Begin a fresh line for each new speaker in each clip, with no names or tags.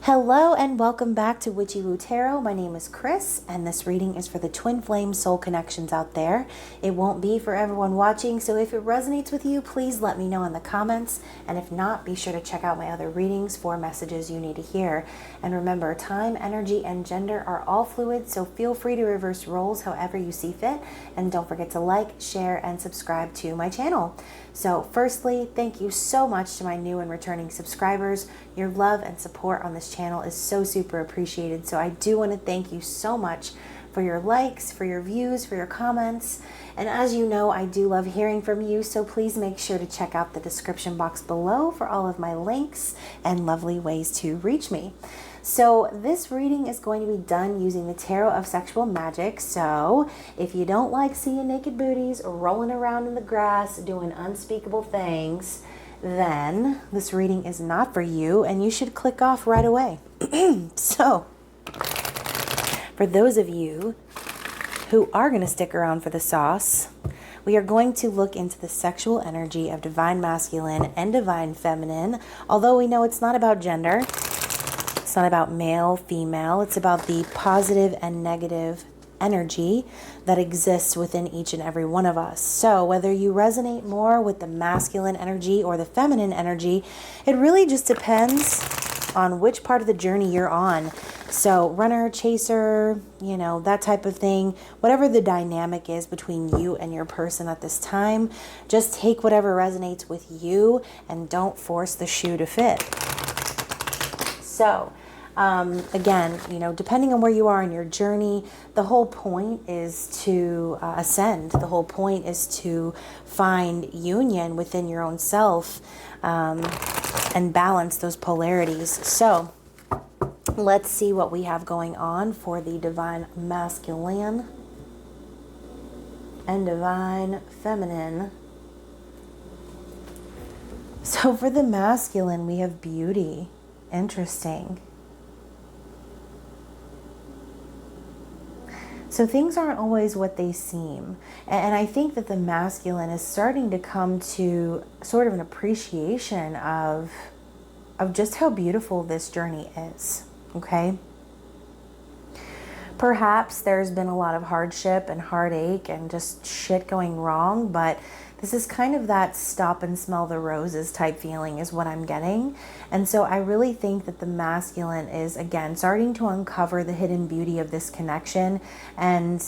Hello and welcome back to Witchy-Woo Tarot. My name is Chris and this reading is for the twin flame soul connections out there. It won't be for everyone watching, so if it resonates with you, please let me know in the comments. And if not, be sure to check out my other readings for messages you need to hear. And remember, time, energy, and gender are all fluid, so feel free to reverse roles however you see fit. And don't forget to like, share, and subscribe to my channel. So firstly, thank you so much to my new and returning subscribers. Your love and support on this channel is so super appreciated. So I do want to thank you so much for your likes, for your views, for your comments. And as you know, I do love hearing from you. So please make sure to check out the description box below for all of my links and lovely ways to reach me. So this reading is going to be done using the Tarot of Sexual Magic. So if you don't like seeing naked booties or rolling around in the grass doing unspeakable things, then this reading is not for you and you should click off right away. So for those of you who are going to stick around for the sauce, we are going to look into the sexual energy of divine masculine and divine feminine. Although we know it's not about gender, it's not about male, female, it's about the positive and negative energy that exists within each and every one of us. So whether you resonate more with the masculine energy or the feminine energy, it really just depends on which part of the journey you're on. So runner, chaser, you know, that type of thing, whatever the dynamic is between you and your person at this time, just take whatever resonates with you and don't force the shoe to fit. So again, you know, depending on where you are in your journey, the whole point is to ascend. The whole point is to find union within your own self and balance those polarities. So let's see what we have going on for the divine masculine and divine feminine. So for the masculine, we have beauty. Interesting. So things aren't always what they seem. And I think that the masculine is starting to come to sort of an appreciation of just how beautiful this journey is, okay? Perhaps there's been a lot of hardship and heartache and just shit going wrong, but this is kind of that stop and smell the roses type feeling is what I'm getting. And so I really think that the masculine is, again, starting to uncover the hidden beauty of this connection and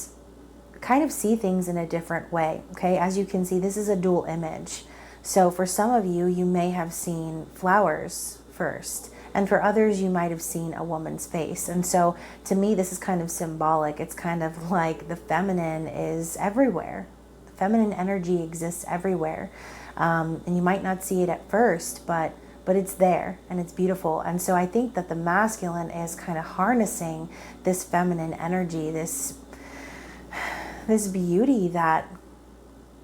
kind of see things in a different way, okay? As you can see, this is a dual image. So for some of you, you may have seen flowers first. And for others, you might have seen a woman's face. And so to me, this is kind of symbolic. It's kind of like the feminine is everywhere. The feminine energy exists everywhere. And you might not see it at first, but it's there and it's beautiful. And so I think that the masculine is kind of harnessing this feminine energy, this beauty that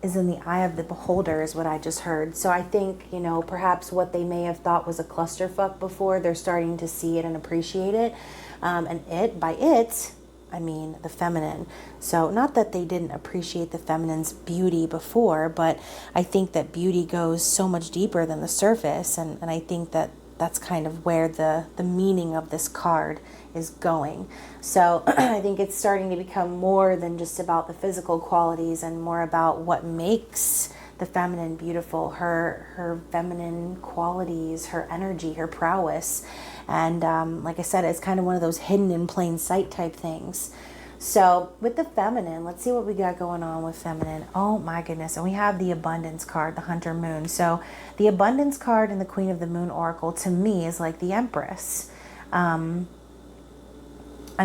is in the eye of the beholder is what I just heard. So I think, you know, perhaps what they may have thought was a clusterfuck before, they're starting to see it and appreciate it. And by it, I mean the feminine. So not that they didn't appreciate the feminine's beauty before, but I think that beauty goes so much deeper than the surface. And I think that that's kind of where the meaning of this card is going. So I think it's starting to become more than just about the physical qualities and more about what makes the feminine beautiful, her feminine qualities, her energy, her prowess. And like I said, it's kind of one of those hidden in plain sight type things. So with the feminine, let's see what we got going on with feminine. Oh my goodness. And we have the abundance card, the Hunter Moon. So the abundance card and the Queen of the Moon Oracle to me is like the Empress. I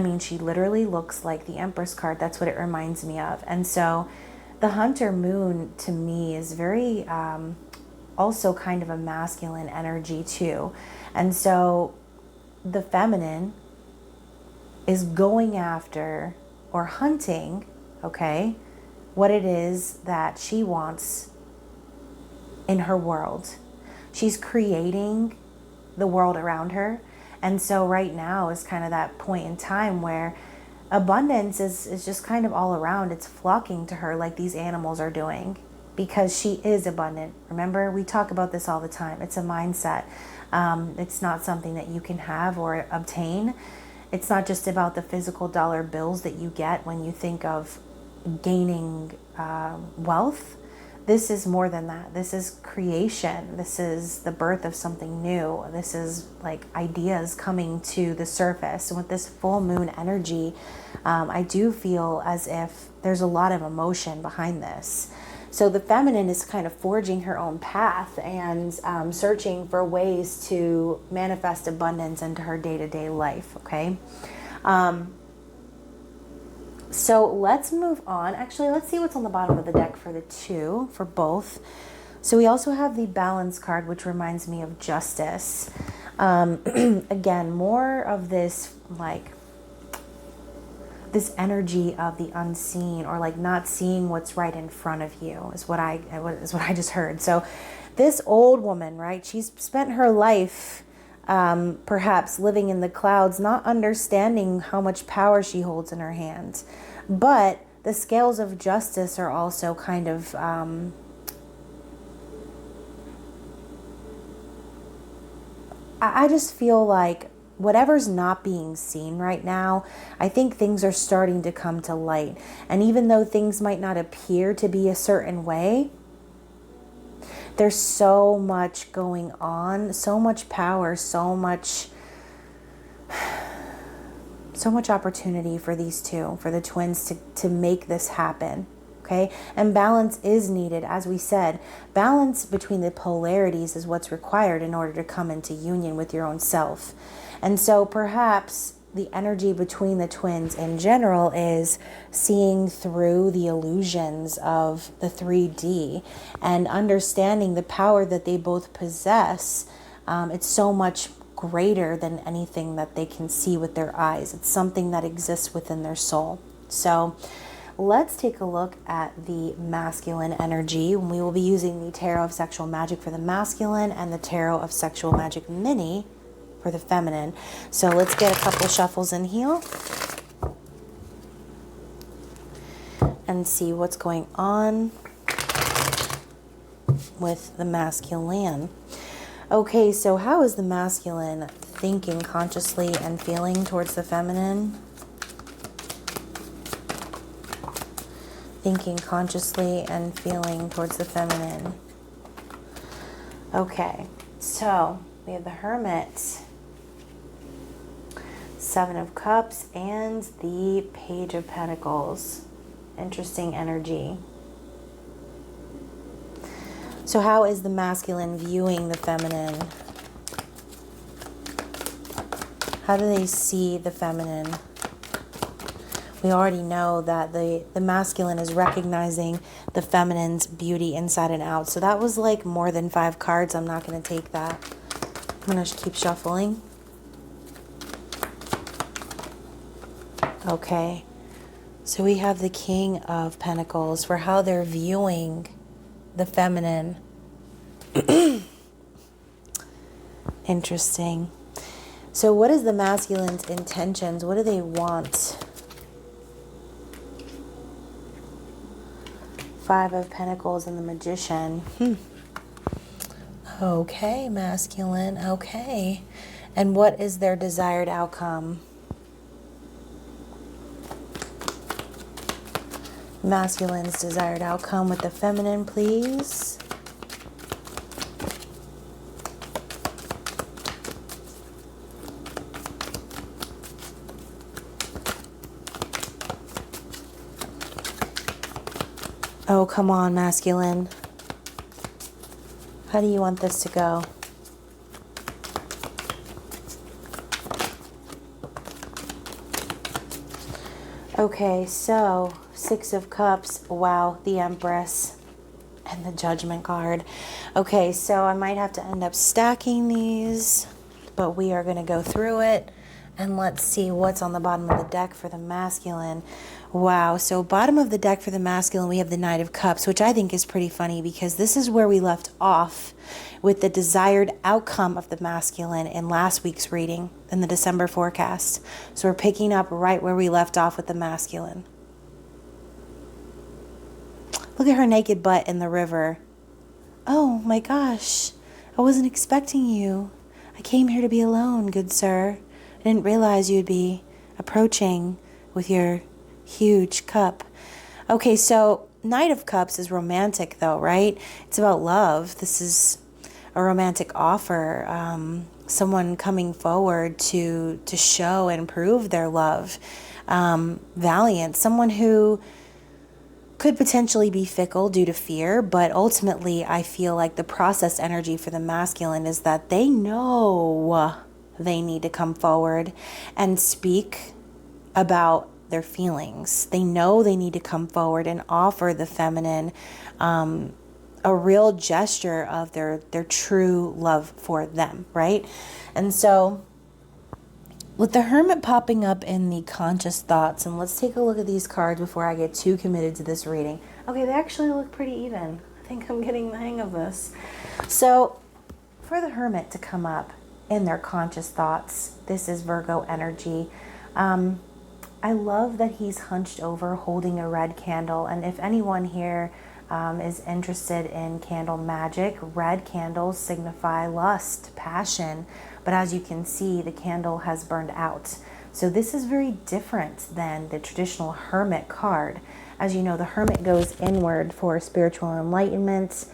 mean, she literally looks like the Empress card. That's what it reminds me of. And so the Hunter Moon to me is very also kind of a masculine energy too. And so the feminine is going after or hunting, okay, what it is that she wants in her world. She's creating the world around her. And so right now is kind of that point in time where abundance is just kind of all around. It's flocking to her like these animals are doing. because she is abundant. Remember, we talk about this all the time. It's a mindset. It's not something that you can have or obtain. It's not just about the physical dollar bills that you get when you think of gaining wealth. This is more than that. This is creation. This is the birth of something new. This is like ideas coming to the surface. And with this full moon energy, I do feel as if there's a lot of emotion behind this. So the feminine is kind of forging her own path and searching for ways to manifest abundance into her day-to-day life, okay? So let's move on. Actually, let's see what's on the bottom of the deck for the two, for both. So we also have the balance card, which reminds me of justice. Again, more of this, like, this energy of the unseen, or like not seeing what's right in front of you is what I just heard. So this old woman, right? She's spent her life perhaps living in the clouds, not understanding how much power she holds in her hand. But the scales of justice are also kind of I just feel like whatever's not being seen right now, I think things are starting to come to light. And even though things might not appear to be a certain way, there's so much going on, so much power, so much opportunity for these two, for the twins to make this happen. Okay. And balance is needed. As we said, balance between the polarities is what's required in order to come into union with your own self. And so perhaps the energy between the twins in general is seeing through the illusions of the 3D and understanding the power that they both possess. It's so much greater than anything that they can see with their eyes. It's something that exists within their soul. So let's take a look at the masculine energy. We will be using the Tarot of Sexual Magic for the masculine and the Tarot of Sexual Magic Mini for the feminine. So let's get a couple shuffles in here and see what's going on with the masculine. Okay, so how is the masculine thinking consciously and feeling towards the feminine? Thinking consciously and feeling towards the feminine. Okay, so we have the Hermit, Seven of Cups, and the Page of Pentacles. Interesting energy. So how is the masculine viewing the feminine? How do they see the feminine? We already know that the masculine is recognizing the feminine's beauty inside and out. So that was like more than 5 cards. I'm not going to take that. I'm going to keep shuffling. Okay. So we have the King of Pentacles for how they're viewing the feminine. Interesting. So what is the masculine's intentions? What do they want? 5 of Pentacles and the Magician. Okay, masculine. Okay. And what is their desired outcome? Masculine's desired outcome with the feminine, please. Oh, come on, masculine. How do you want this to go? Okay, so 6 of Cups. Wow, the Empress and the Judgment card. Okay, so I might have to end up stacking these, but we are going to go through it. And let's see what's on the bottom of the deck for the masculine. Wow, so bottom of the deck for the masculine, we have the Knight of Cups, which I think is pretty funny because this is where we left off with the desired outcome of the masculine in last week's reading, in the December forecast. So we're picking up right where we left off with the masculine. Look at her naked butt in the river. Oh my gosh, I wasn't expecting you. I came here to be alone, good sir. I didn't realize you'd be approaching with your huge cup. Okay, so Knight of Cups is romantic though, right? It's about love. This is a romantic offer. Someone coming forward to show and prove their love. Valiant. Someone who could potentially be fickle due to fear, but ultimately I feel like the process energy for the masculine is that they know they need to come forward and speak about their feelings. They know they need to come forward and offer the feminine a real gesture of their true love for them, right? And so with the Hermit popping up in the conscious thoughts, and let's take a look at these cards before I get too committed to this reading. Okay, they actually look pretty even. I think I'm getting the hang of this. So for the Hermit to come up in their conscious thoughts, this is Virgo energy. I love that he's hunched over holding a red candle. And if anyone here is interested in candle magic, red candles signify lust, passion. But as you can see, the candle has burned out. So this is very different than the traditional Hermit card. As you know, the Hermit goes inward for spiritual enlightenment,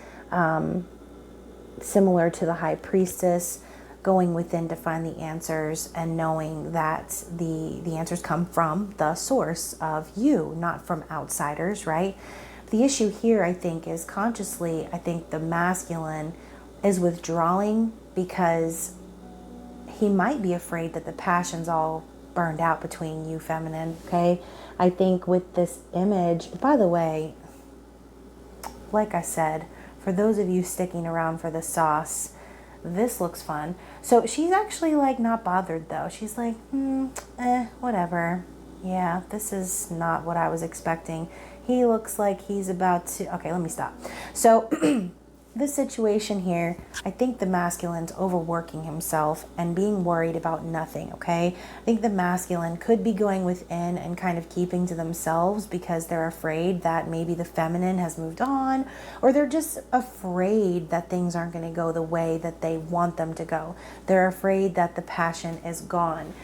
similar to the High Priestess, going within to find the answers and knowing that the answers come from the source of you, not from outsiders, right? The issue here, I think, is consciously, I think the masculine is withdrawing because he might be afraid that the passion's all burned out between you, feminine, okay? I think with this image, by the way, like I said, for those of you sticking around for the sauce, this looks fun. So she's actually like not bothered though. She's like, whatever. Yeah, this is not what I was expecting. He looks like he's about to, okay, let me stop. So this situation here, I think the masculine's overworking himself and being worried about nothing, okay? I think the masculine could be going within and kind of keeping to themselves because they're afraid that maybe the feminine has moved on, or they're just afraid that things aren't going to go the way that they want them to go. They're afraid that the passion is gone.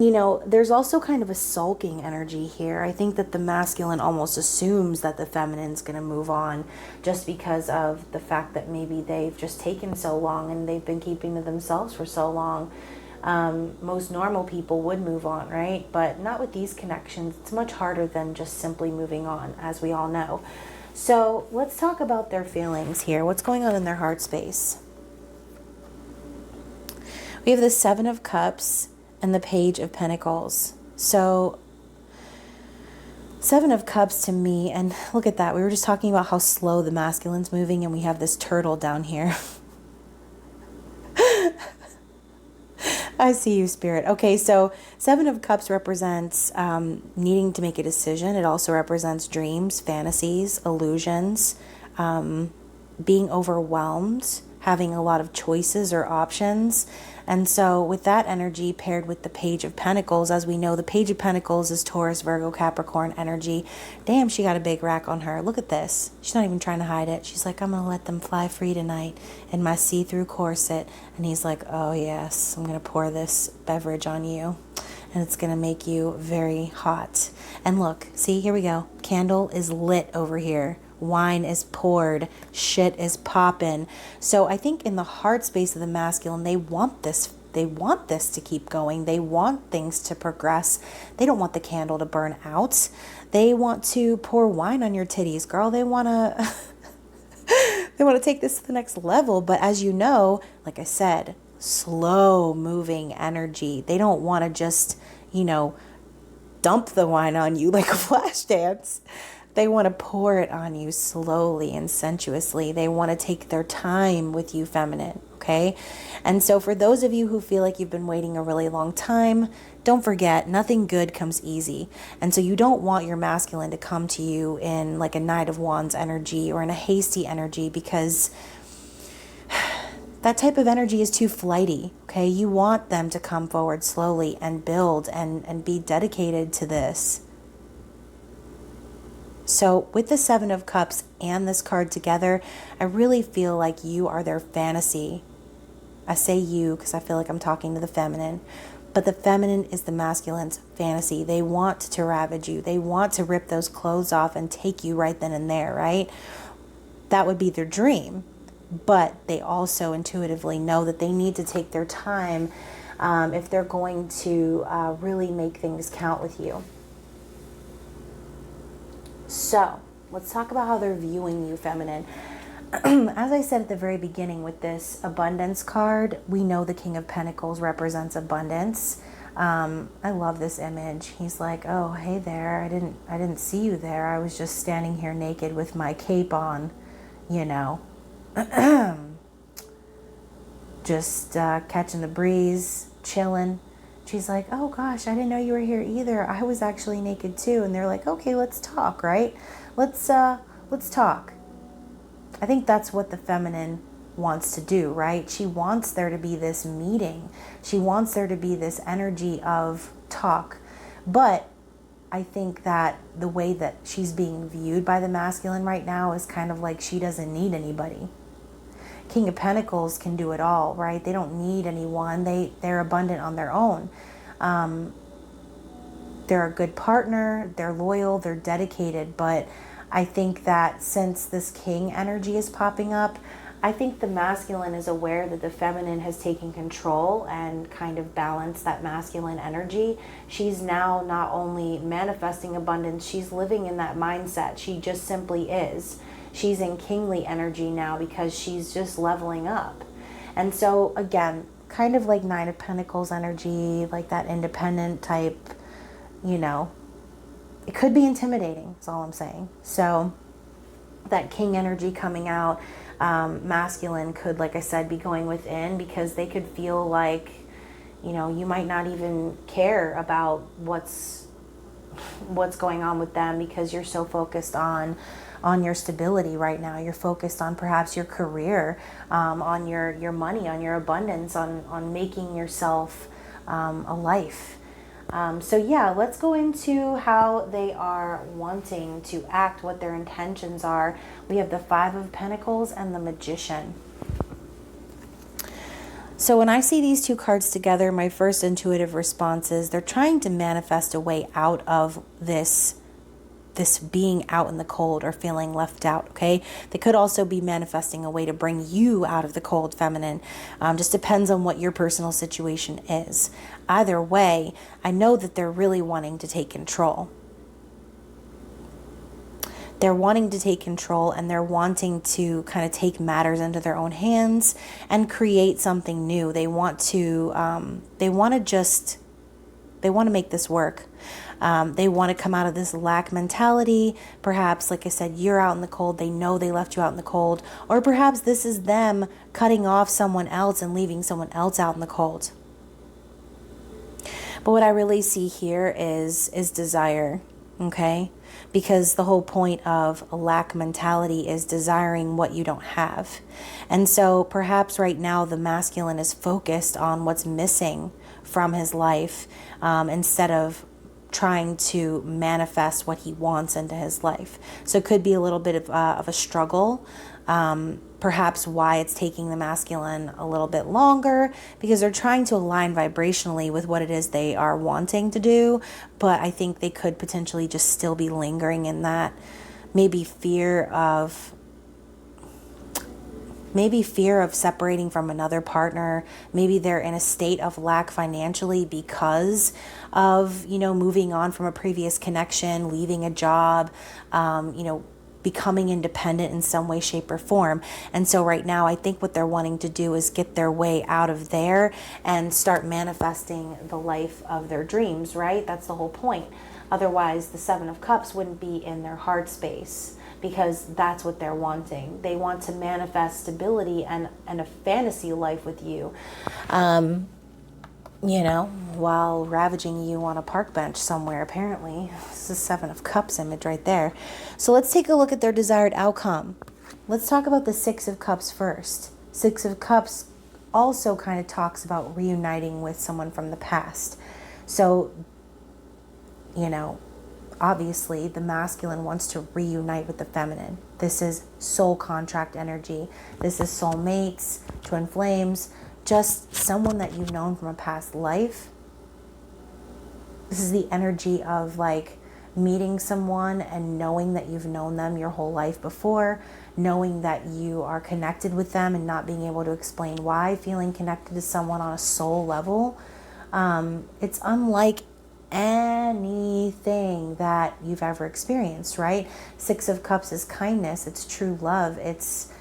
You know, there's also kind of a sulking energy here. I think that the masculine almost assumes that the feminine's going to move on just because of the fact that maybe they've just taken so long and they've been keeping to themselves for so long. Most normal people would move on, right? But not with these connections. It's much harder than just simply moving on, as we all know. So let's talk about their feelings here. What's going on in their heart space? We have the Seven of Cups and the Page of Pentacles. So Seven of Cups to me, and look at that. We were just talking about how slow the masculine's moving, and we have this turtle down here. I see you, Spirit. Okay, so Seven of Cups represents needing to make a decision. It also represents dreams, fantasies, illusions, being overwhelmed, having a lot of choices or options. And so with that energy paired with the Page of Pentacles, as we know, the Page of Pentacles is Taurus, Virgo, Capricorn energy. Damn, she got a big rack on her. Look at this. She's not even trying to hide it. She's like, I'm going to let them fly free tonight in my see-through corset. And he's like, oh yes, I'm going to pour this beverage on you. And it's going to make you very hot. And look, see, here we go. Candle is lit over here. Wine is poured, shit is popping. So I think in the heart space of the masculine, they want this to keep going. They want things to progress. They don't want the candle to burn out. They want to pour wine on your titties, girl. They want to take this to the next level. But as you know, like I said, slow moving energy. They don't want to just, dump the wine on you like a flash dance. They want to pour it on you slowly and sensuously. They want to take their time with you, feminine, okay? And so for those of you who feel like you've been waiting a really long time, don't forget, nothing good comes easy. And so you don't want your masculine to come to you in like a Knight of Wands energy or in a hasty energy, because that type of energy is too flighty, okay? You want them to come forward slowly and build and be dedicated to this. So with the Seven of Cups and this card together, I really feel like you are their fantasy. I say you because I feel like I'm talking to the feminine, but the feminine is the masculine's fantasy. They want to ravage you. They want to rip those clothes off and take you right then and there, right? That would be their dream. But they also intuitively know that they need to take their time if they're going to really make things count with you. So let's talk about how they're viewing you, feminine. As I said at the very beginning with this abundance card, we know the King of Pentacles represents abundance. I love this image. He's like, oh, hey there. I didn't see you there. I was just standing here naked with my cape on, you know. Just catching the breeze, chilling. She's like, oh gosh, I didn't know you were here either. I was actually naked too. And they're like, okay, let's talk, right? Let's talk. I think that's what the feminine wants to do, right? She wants there to be this meeting. She wants there to be this energy of talk. But I think that the way that she's being viewed by the masculine right now is kind of like she doesn't need anybody. King of Pentacles can do it all, right? They don't need anyone. They're abundant on their own. They're a good partner. They're loyal. They're dedicated. But I think that since this king energy is popping up, I think the masculine is aware that the feminine has taken control and kind of balanced that masculine energy. She's now not only manifesting abundance, she's living in that mindset. She just simply is. She's in kingly energy now because she's just leveling up. And so again, kind of like Nine of Pentacles energy, like that independent type, you know, it could be intimidating, that's all I'm saying. So that king energy coming out, masculine could, like I said, be going within because they could feel like, you know, you might not even care about what's going on with them because you're so focused on your stability right now. You're focused on perhaps your career, on your money, on your abundance, on making yourself a life. So yeah, let's go into how they are wanting to act, what their intentions are. We have the Five of Pentacles and the Magician. So when I see these two cards together, my first intuitive response is they're trying to manifest a way out of this being out in the cold or feeling left out, okay? They could also be manifesting a way to bring you out of the cold, feminine. Just depends on what your personal situation is. Either way, I know that they're really wanting to take control. They're wanting to take control and they're wanting to kind of take matters into their own hands and create something new. They want to make this work. They want to come out of this lack mentality. Perhaps, like I said, you're out in the cold. They know they left you out in the cold. Or perhaps this is them cutting off someone else and leaving someone else out in the cold. But what I really see here is desire, okay? Because the whole point of a lack mentality is desiring what you don't have. And so perhaps right now the masculine is focused on what's missing from his life instead of trying to manifest what he wants into his life. So it could be a little bit of a struggle, perhaps why it's taking the masculine a little bit longer, because they're trying to align vibrationally with what it is they are wanting to do. But I think they could potentially just still be lingering in that maybe fear of separating from another partner. Maybe they're in a state of lack financially because of, moving on from a previous connection, leaving a job, becoming independent in some way, shape, or form. And so right now, I think what they're wanting to do is get their way out of there and start manifesting the life of their dreams, right? That's the whole point. Otherwise, the Seven of Cups wouldn't be in their heart space, because that's what they're wanting. They want to manifest stability and a fantasy life with you, while ravaging you on a park bench somewhere, apparently. This is Seven of Cups image right there. So let's take a look at their desired outcome. Let's talk about the Six of Cups first. Six of Cups also kind of talks about reuniting with someone from the past. So, you know, obviously the masculine wants to reunite with the feminine. This is soul contract energy. This is soulmates, twin flames, just someone that you've known from a past life. This is the energy of like meeting someone and knowing that you've known them your whole life before, knowing that you are connected with them and not being able to explain why, feeling connected to someone on a soul level. It's unlike anything that you've ever experienced, right? Six of Cups is kindness. It's true love. It's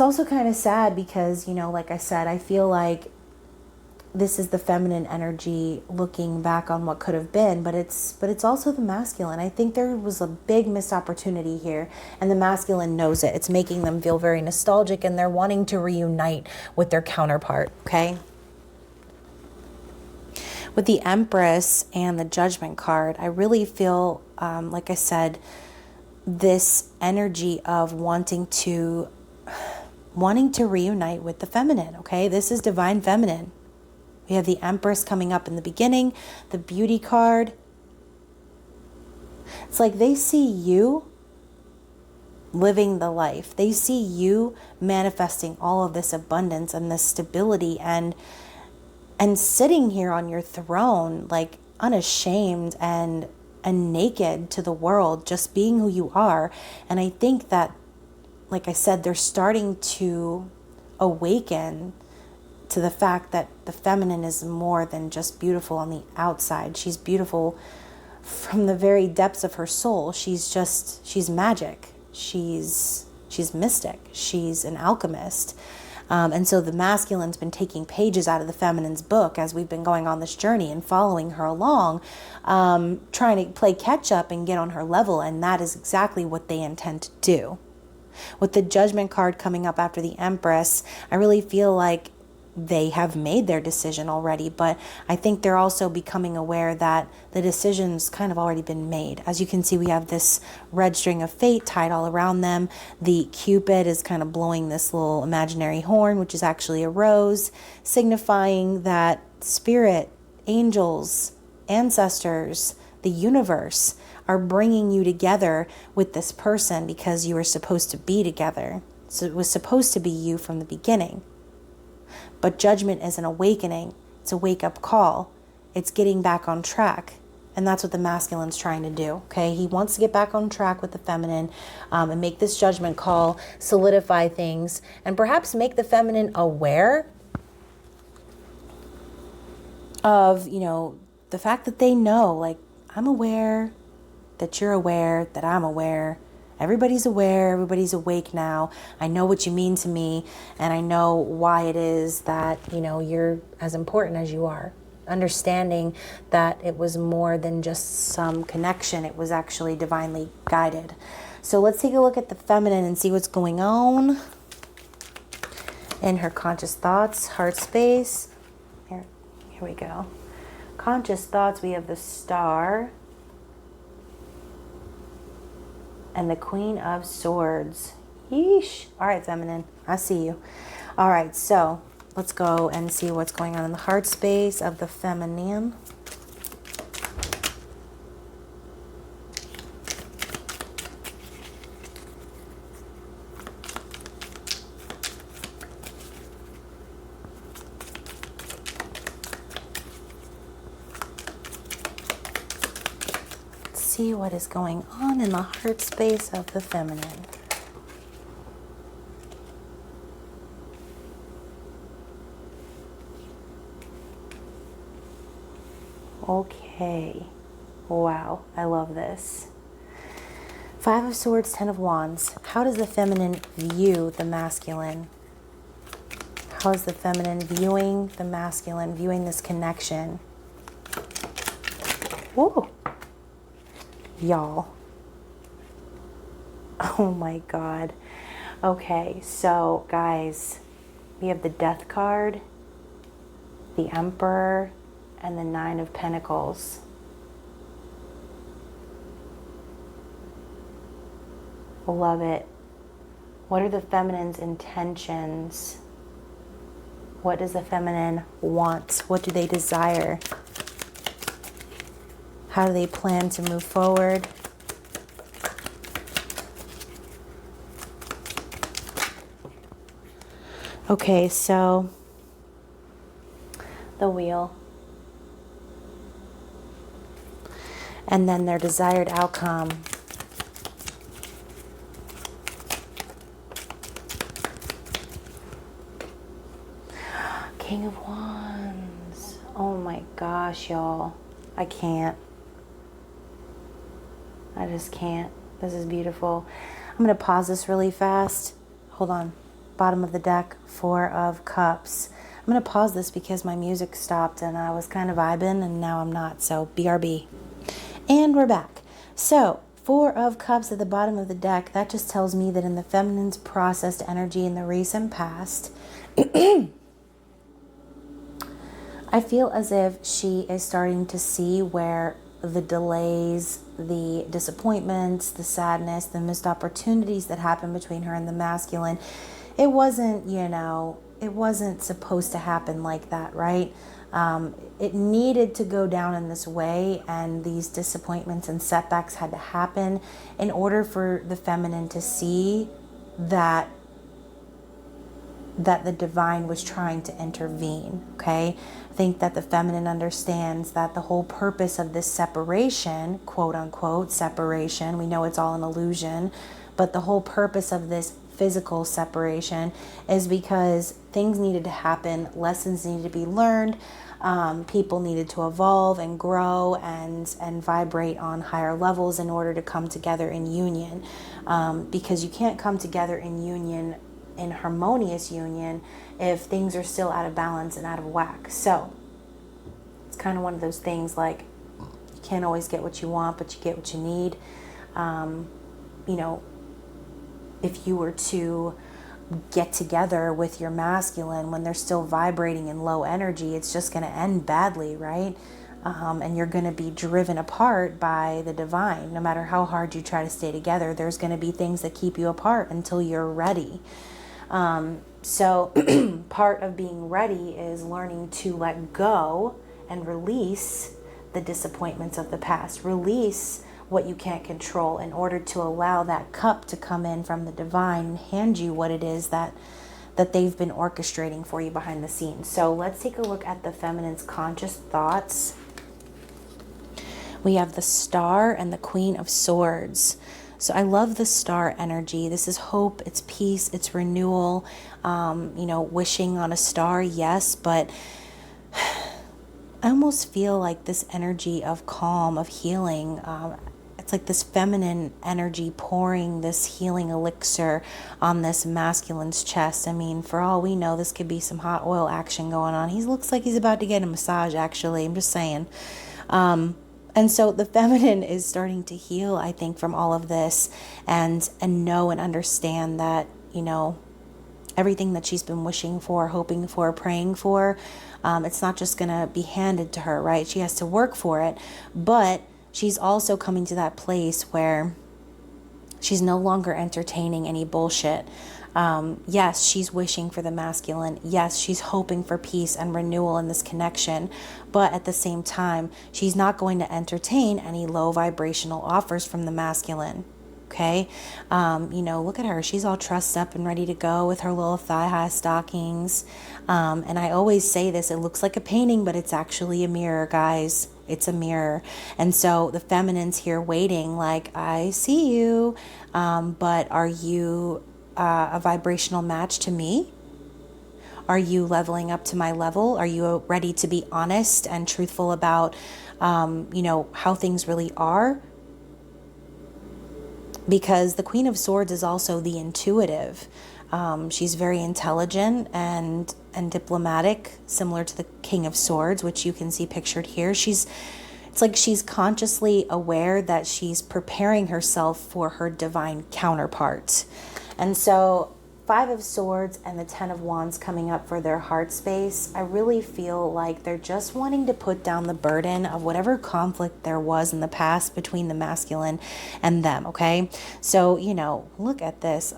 also kind of sad because, you know, like I said, I feel like this is the feminine energy looking back on what could have been, but it's also the masculine. I think there was a big missed opportunity here, and the masculine knows it. It's making them feel very nostalgic, and they're wanting to reunite with their counterpart, okay? With the Empress and the Judgment card, I really feel, like I said, this energy of wanting to reunite with the feminine, okay? This is divine feminine. We have the Empress coming up in the beginning, the Beauty card. It's like they see you living the life. They see you manifesting all of this abundance and this stability and sitting here on your throne, like unashamed and naked to the world, just being who you are. And I think that, like I said, they're starting to awaken to the fact that the feminine is more than just beautiful on the outside. She's beautiful from the very depths of her soul. She's magic. She's mystic. She's an alchemist. And so the masculine's been taking pages out of the feminine's book as we've been going on this journey and following her along, trying to play catch up and get on her level. And that is exactly what they intend to do. With the Judgment card coming up after the Empress, I really feel like they have made their decision already, but I think they're also becoming aware that the decision's kind of already been made. As you can see, we have this red string of fate tied all around them. The Cupid is kind of blowing this little imaginary horn, which is actually a rose, signifying that spirit, angels, ancestors, the universe are bringing you together with this person because you were supposed to be together. So it was supposed to be you from the beginning. But Judgment is an awakening. It's a wake-up call. It's getting back on track. And that's what the masculine's trying to do, okay? He wants to get back on track with the feminine and make this judgment call, solidify things, and perhaps make the feminine aware of, you know, the fact that they know, like, I'm aware that you're aware that I'm aware. Everybody's aware, everybody's awake now. I know what you mean to me, and I know why it is that, you know, you're as important as you are. Understanding that it was more than just some connection, it was actually divinely guided. So let's take a look at the feminine and see what's going on in her conscious thoughts, heart space. Here we go. Conscious thoughts, we have the Star and the Queen of Swords. Yeesh. All right, feminine, I see you. All right, so let's go and see what's going on in the heart space of the feminine. See what is going on in the heart space of the feminine. Okay. Wow, I love this. Five of Swords, Ten of Wands. How does the feminine view the masculine? How is the feminine viewing the masculine, viewing this connection? Whoa. Y'all. Oh my God. Okay, so guys, we have the Death card, the Emperor, and the Nine of Pentacles. Love it. What are the feminine's intentions? What does the feminine want? What do they desire? How do they plan to move forward? Okay, so the Wheel. And then their desired outcome. King of Wands. Oh my gosh, y'all. I can't. I just can't. This is beautiful. I'm going to pause this really fast. Hold on. Bottom of the deck, Four of Cups. I'm going to pause this because my music stopped and I was kind of vibing and now I'm not. So BRB. And we're back. So Four of Cups at the bottom of the deck. That just tells me that in the feminine's processed energy in the recent past, I feel as if she is starting to see where the delays, the disappointments, the sadness, the missed opportunities that happened between her and the masculine, it wasn't, it wasn't supposed to happen like that, right? It needed to go down in this way, and these disappointments and setbacks had to happen in order for the feminine to see that the divine was trying to intervene, okay? I think that the feminine understands that the whole purpose of this separation, quote unquote, separation, we know it's all an illusion, but the whole purpose of this physical separation is because things needed to happen, lessons needed to be learned, people needed to evolve and grow and vibrate on higher levels in order to come together in union, because you can't come together in union, in harmonious union, if things are still out of balance and out of whack. So it's kind of one of those things, like, you can't always get what you want, but you get what you need. If you were to get together with your masculine when they're still vibrating in low energy, it's just going to end badly, right? And you're going to be driven apart by the divine. No matter how hard you try to stay together, there's going to be things that keep you apart until you're ready. So part of being ready is learning to let go and release the disappointments of the past. Release what you can't control in order to allow that cup to come in from the divine and hand you what it is that they've been orchestrating for you behind the scenes. So let's take a look at the feminine's conscious thoughts. We have the Star and the Queen of Swords. So I love the Star energy. This is hope, it's peace, it's renewal, wishing on a star, yes, but I almost feel like this energy of calm, of healing, it's like this feminine energy pouring this healing elixir on this masculine's chest. I mean, for all we know, this could be some hot oil action going on. He looks like he's about to get a massage, actually. I'm just saying. And so the feminine is starting to heal, I think, from all of this and know and understand that, everything that she's been wishing for, hoping for, praying for, it's not just going to be handed to her, right? She has to work for it, but she's also coming to that place where she's no longer entertaining any bullshit. Yes, she's wishing for the masculine. Yes, she's hoping for peace and renewal in this connection. But at the same time, she's not going to entertain any low vibrational offers from the masculine. Okay. Look at her. She's all trussed up and ready to go with her little thigh-high stockings. And I always say this, it looks like a painting, but it's actually a mirror, guys. It's a mirror. And so the feminine's here waiting, like, I see you, but are you a vibrational match to me? Are you leveling up to my level? Are you ready to be honest and truthful about, how things really are? Because the Queen of Swords is also the intuitive. She's very intelligent and diplomatic, similar to the King of Swords, which you can see pictured here. It's like she's consciously aware that she's preparing herself for her divine counterpart. And so Five of Swords and the Ten of Wands coming up for their heart space, I really feel like they're just wanting to put down the burden of whatever conflict there was in the past between the masculine and them, okay? So, look at this.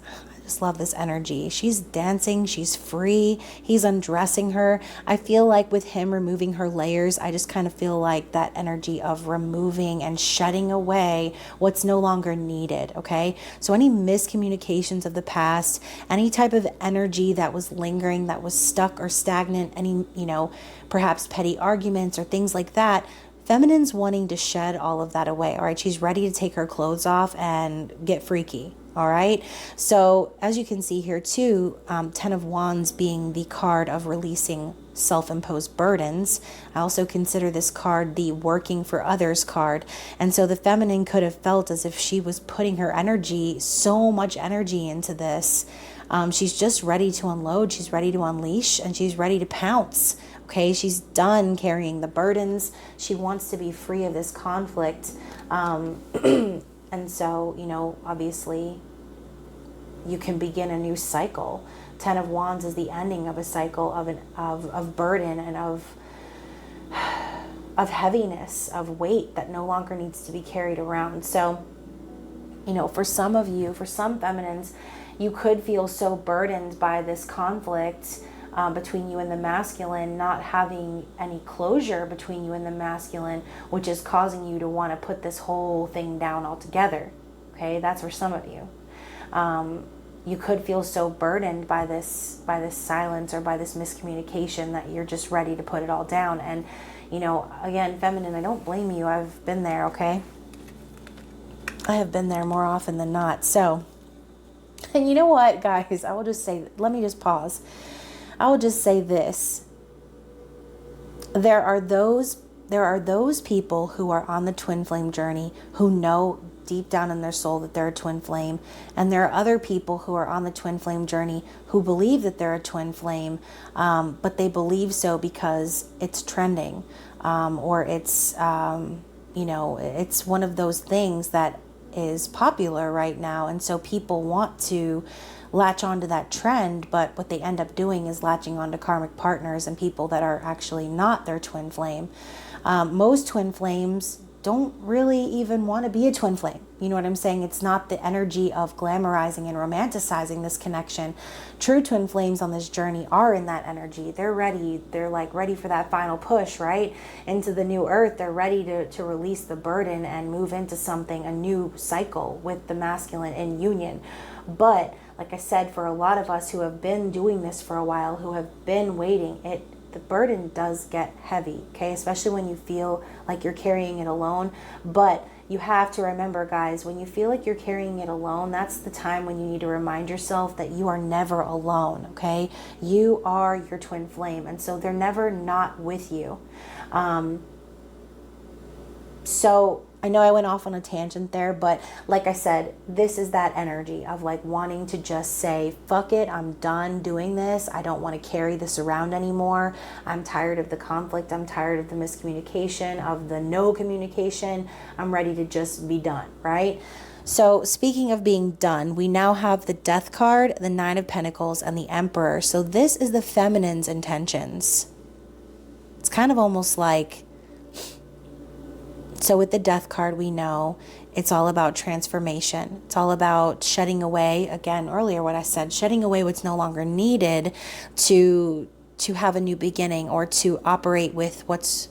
just love this energy. She's dancing. She's free. He's undressing her. I feel like with him removing her layers, I just kind of feel like that energy of removing and shedding away what's no longer needed, okay? So any miscommunications of the past, any type of energy that was lingering, that was stuck or stagnant, any, perhaps petty arguments or things like that, Feminine's wanting to shed all of that away, all right? She's ready to take her clothes off and get freaky, all right? So as you can see here too, 10 of Wands being the card of releasing self-imposed burdens. I also consider this card the working for others card. And so the feminine could have felt as if she was putting her energy, so much energy into this. She's just ready to unload. She's ready to unleash, and she's ready to pounce. Okay, she's done carrying the burdens. She wants to be free of this conflict. And so, obviously, you can begin a new cycle. 10 of Wands is the ending of a cycle of burden and of heaviness, of weight that no longer needs to be carried around. So, for some of you, for some feminines, you could feel so burdened by this conflict between you and the masculine, not having any closure between you and the masculine, which is causing you to want to put this whole thing down altogether. Okay, that's for some of you. You could feel so burdened by this silence or by this miscommunication that you're just ready to put it all down. And again, feminine, I don't blame you. I've been there. Okay, I have been there more often than not. So, and you know what, guys, I will just say, let me just pause. I will just say this. There are those people who are on the twin flame journey who know deep down in their soul that they're a twin flame. And there are other people who are on the twin flame journey who believe that they're a twin flame, but they believe so because it's trending, or it's, it's one of those things that is popular right now. And so people want to latch onto that trend, but what they end up doing is latching onto karmic partners and people that are actually not their twin flame. Most twin flames don't really even want to be a twin flame. You know what I'm saying? It's not the energy of glamorizing and romanticizing this connection. True twin flames on this journey are in that energy. They're ready. They're like ready for that final push, right? Into the new earth. They're ready to release the burden and move into something, a new cycle with the masculine in union. But like I said, for a lot of us who have been doing this for a while, who have been waiting, the burden does get heavy, okay? Especially when you feel like you're carrying it alone. But you have to remember, guys, when you feel like you're carrying it alone, that's the time when you need to remind yourself that you are never alone, okay? You are your twin flame, and so they're never not with you. So I know I went off on a tangent there, but like I said, this is that energy of like wanting to just say, fuck it, I'm done doing this. I don't want to carry this around anymore. I'm tired of the conflict. I'm tired of the miscommunication, of the no communication. I'm ready to just be done, right? So speaking of being done, we now have the Death card, the Nine of Pentacles, and the Emperor. So this is the feminine's intentions. It's kind of almost like, so with the Death card, we know it's all about transformation. It's all about shedding away, again, earlier what I said, shedding away what's no longer needed to have a new beginning, or to operate with what's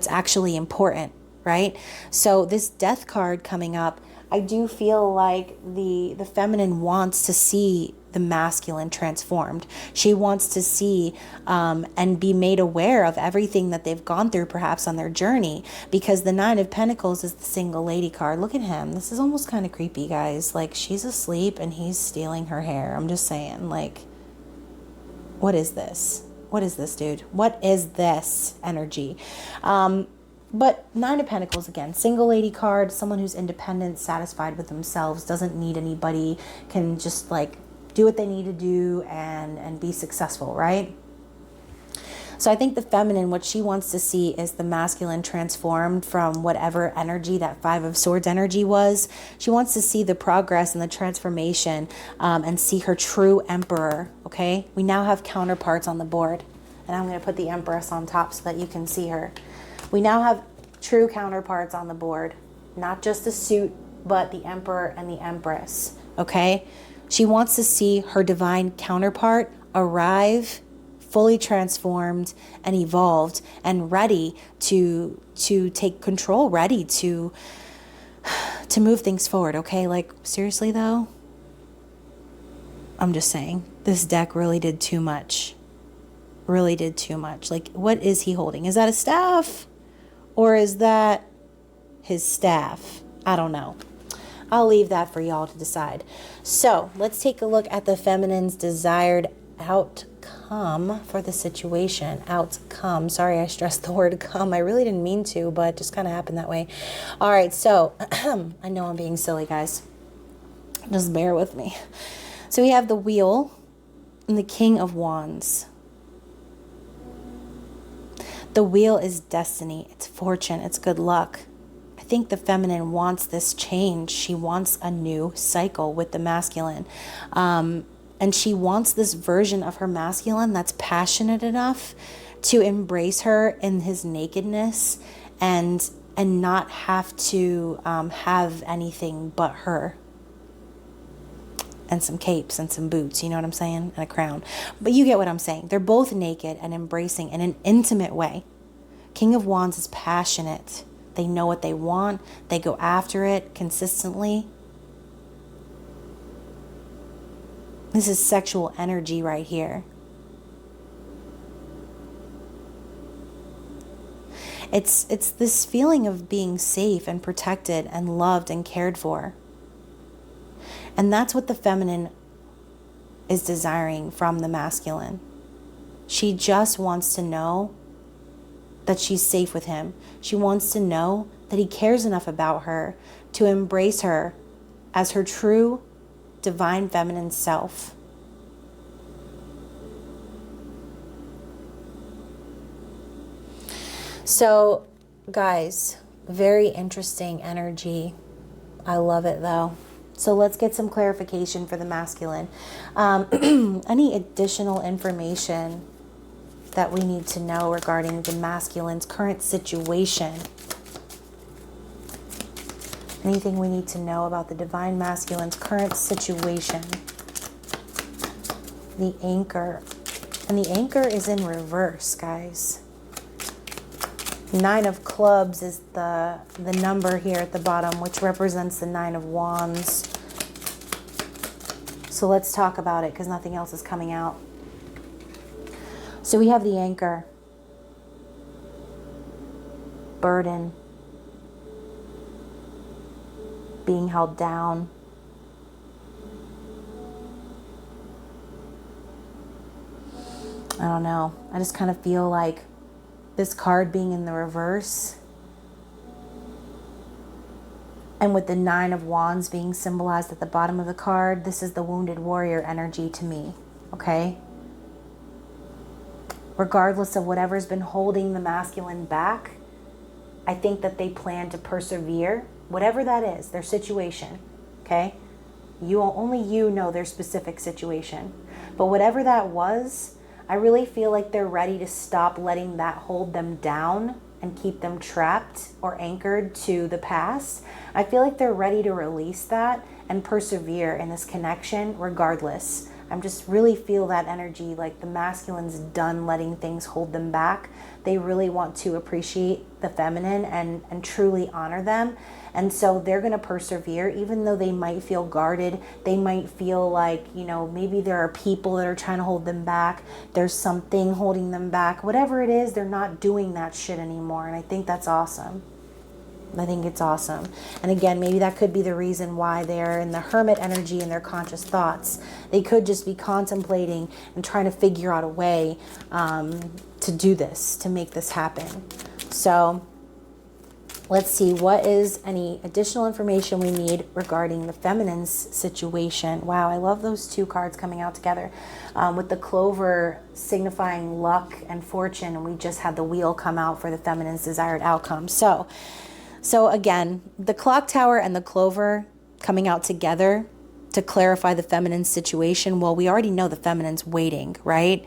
actually important, right? So this Death card coming up, I do feel like the feminine wants to see the masculine transformed. She wants to see and be made aware of everything that they've gone through perhaps on their journey, because the Nine of Pentacles is the single lady card. Look at him. This is almost kind of creepy, guys. Like, she's asleep and he's stealing her hair. I'm just saying, like, what is this? What is this, dude? What is this energy? But Nine of Pentacles, again, single lady card, someone who's independent, satisfied with themselves, doesn't need anybody, can just like do what they need to do and be successful, right? So I think the feminine, what she wants to see is the masculine transformed from whatever energy that Five of Swords energy was. She wants to see the progress and the transformation, and see her true emperor, okay? We now have counterparts on the board, and I'm going to put the Empress on top so that you can see her. We now have true counterparts on the board, not just the suit, but the Emperor and the Empress, okay? She wants to see her divine counterpart arrive fully transformed and evolved and ready to take control, ready to move things forward, okay? Like, seriously though, I'm just saying, this deck really did too much. Really did too much. Like, what is he holding? Is that a staff? Or is that his staff? I don't know. I'll leave that for y'all to decide. So let's take a look at the feminine's desired outcome for the situation. Outcome. Sorry, I stressed the word come. I really didn't mean to, but it just kind of happened that way. All right, so I know I'm being silly, guys. Just bear with me. So we have the Wheel and the King of Wands. The Wheel is destiny. It's fortune. It's good luck. I think the feminine wants this change. She wants a new cycle with the masculine. And she wants this version of her masculine that's passionate enough to embrace her in his nakedness and not have to have anything but her. And some capes and some boots, you know what I'm saying? And a crown. But you get what I'm saying. They're both naked and embracing in an intimate way. King of Wands is passionate. They know what they want. They go after it consistently. This is sexual energy right here. It's this feeling of being safe and protected and loved and cared for. And that's what the feminine is desiring from the masculine. She just wants to know that she's safe with him. She wants to know that he cares enough about her to embrace her as her true divine feminine self. So, guys, very interesting energy. I love it though. So let's get some clarification for the masculine. Any additional information that we need to know regarding the masculine's current situation? Anything we need to know about the divine masculine's current situation? The Anchor. And the Anchor is in reverse, guys. 9 of Clubs is the number here at the bottom, which represents the 9 of Wands. So let's talk about it because nothing else is coming out. So we have the Anchor. Burden. Being held down. I don't know. I just kind of feel like this card being in the reverse, and with the 9 of Wands being symbolized at the bottom of the card, this is the wounded warrior energy to me, okay? Regardless of whatever's been holding the masculine back, I think that they plan to persevere, whatever that is, their situation, okay? Only you know their specific situation. But whatever that was, I really feel like they're ready to stop letting that hold them down and keep them trapped or anchored to the past. I feel like they're ready to release that and persevere in this connection regardless. I just really feel that energy, like the masculine's done letting things hold them back. They really want to appreciate the feminine and truly honor them. And so they're going to persevere, even though they might feel guarded. They might feel like, you know, maybe there are people that are trying to hold them back. There's something holding them back. Whatever it is, they're not doing that shit anymore. And I think that's awesome. I think it's awesome. And again, maybe that could be the reason why they're in the hermit energy in their conscious thoughts. They could just be contemplating and trying to figure out a way to do this, to make this happen. So let's see, what is any additional information we need regarding the feminine's situation? Wow, I love those 2 cards coming out together. With the clover signifying luck and fortune, and we just had the wheel come out for the feminine's desired outcome. So again, the clock tower and the clover coming out together to clarify the feminine situation. Well, we already know the feminine's waiting, right?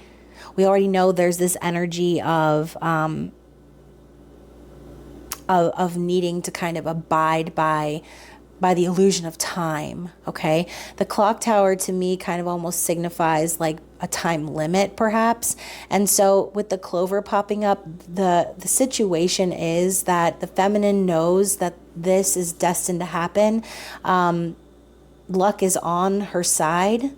We already know there's this energy of needing to kind of abide by by the illusion of time, okay? The clock tower to me kind of almost signifies like a time limit perhaps. And so with the clover popping up, the situation is that the feminine knows that this is destined to happen. Luck is on her side.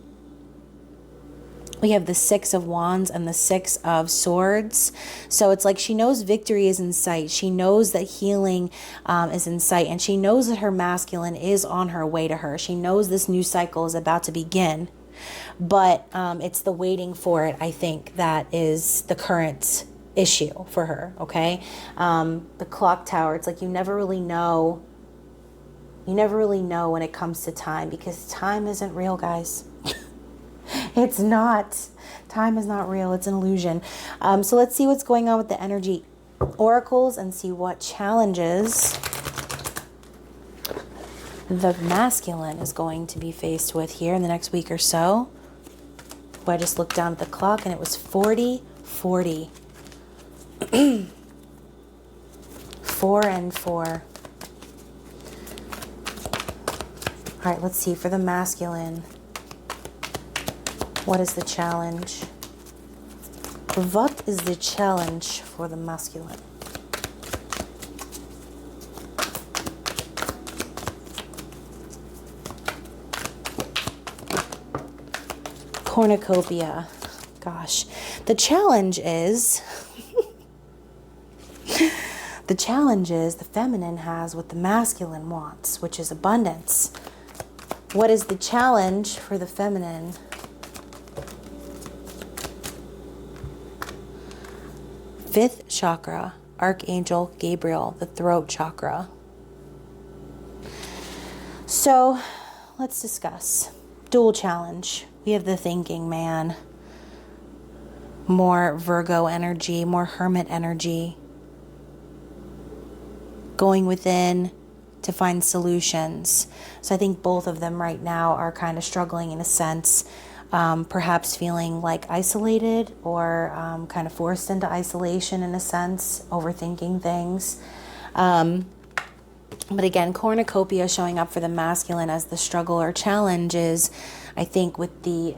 We have the Six of Wands and the Six of Swords. So it's like she knows victory is in sight. She knows that healing is in sight. And she knows that her masculine is on her way to her. She knows this new cycle is about to begin. But it's the waiting for it, I think, that is the current issue for her, okay? The clock tower, it's like you never really know. You never really know when it comes to time, because time isn't real, guys. It's not. Time is not real. It's an illusion. So let's see what's going on with the energy oracles and see what challenges the masculine is going to be faced with here in the next week or so. I just looked down at the clock and it was 40-40. 4 and 4. All right, let's see for the masculine. What is the challenge? What is the challenge for the masculine? Cornucopia. Gosh. The challenge is... the challenge is the feminine has what the masculine wants, which is abundance. What is the challenge for the feminine? Fifth chakra, Archangel Gabriel, the throat chakra. So let's discuss. Dual challenge. We have the thinking man. More Virgo energy, more hermit energy. Going within to find solutions. So I think both of them right now are kind of struggling in a sense. Perhaps feeling like isolated or kind of forced into isolation in a sense, overthinking things. But again, cornucopia showing up for the masculine as the struggle or challenge is, I think with the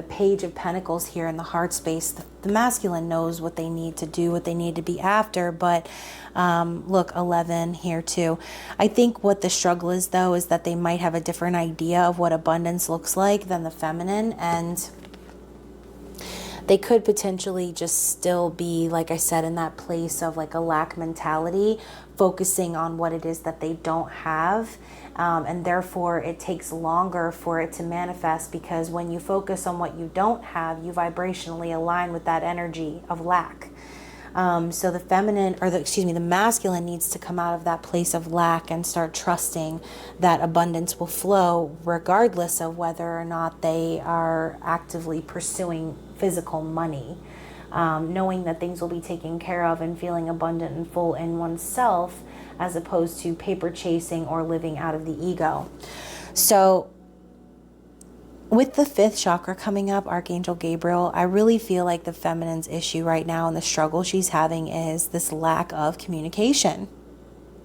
Page of Pentacles here in the heart space, the masculine knows what they need to do, what they need to be after. But look, 11 here too. I think what the struggle is though, is that they might have a different idea of what abundance looks like than the feminine. And they could potentially just still be, like I said, in that place of like a lack mentality, focusing on what it is that they don't have. And therefore it takes longer for it to manifest, because when you focus on what you don't have, you vibrationally align with that energy of lack. So the feminine, or the masculine needs to come out of that place of lack and start trusting that abundance will flow regardless of whether or not they are actively pursuing physical money. Knowing that things will be taken care of and feeling abundant and full in oneself, as opposed to paper chasing or living out of the ego. So with the fifth chakra coming up, Archangel Gabriel, I really feel like the feminine's issue right now and the struggle she's having is this lack of communication.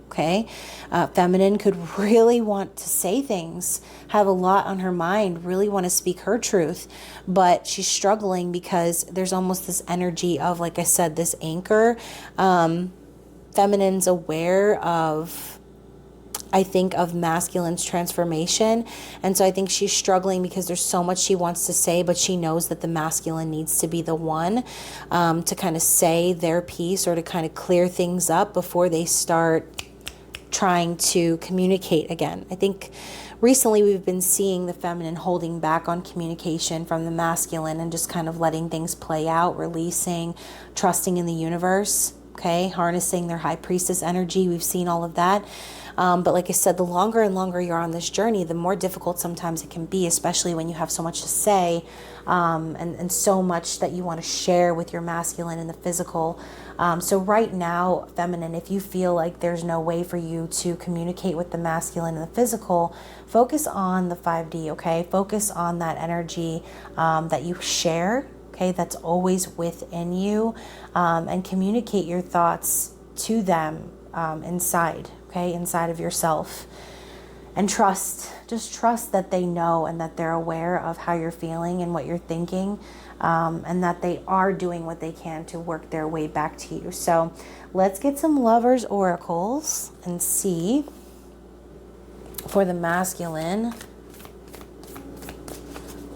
Okay? Feminine could really want to say things, have a lot on her mind, really want to speak her truth, but she's struggling because there's almost this energy of, like I said, this anchor. Feminine's aware of, I think, of masculine's transformation. And so I think she's struggling because there's so much she wants to say, but she knows that the masculine needs to be the one to kind of say their piece or to kind of clear things up before they start trying to communicate again. I think recently we've been seeing the feminine holding back on communication from the masculine and just kind of letting things play out, releasing, trusting in the universe. Okay, harnessing their high priestess energy. We've seen all of that. But like I said, the longer and longer you're on this journey, the more difficult sometimes it can be, especially when you have so much to say and so much that you want to share with your masculine in the physical. So right now, feminine, if you feel like there's no way for you to communicate with the masculine in the physical, focus on the 5D, okay? Focus on that energy that you share. Okay, that's always within you, and communicate your thoughts to them inside, okay, inside of yourself. And trust, just trust that they know and that they're aware of how you're feeling and what you're thinking, and that they are doing what they can to work their way back to you. So let's get some Lovers oracles and see for the masculine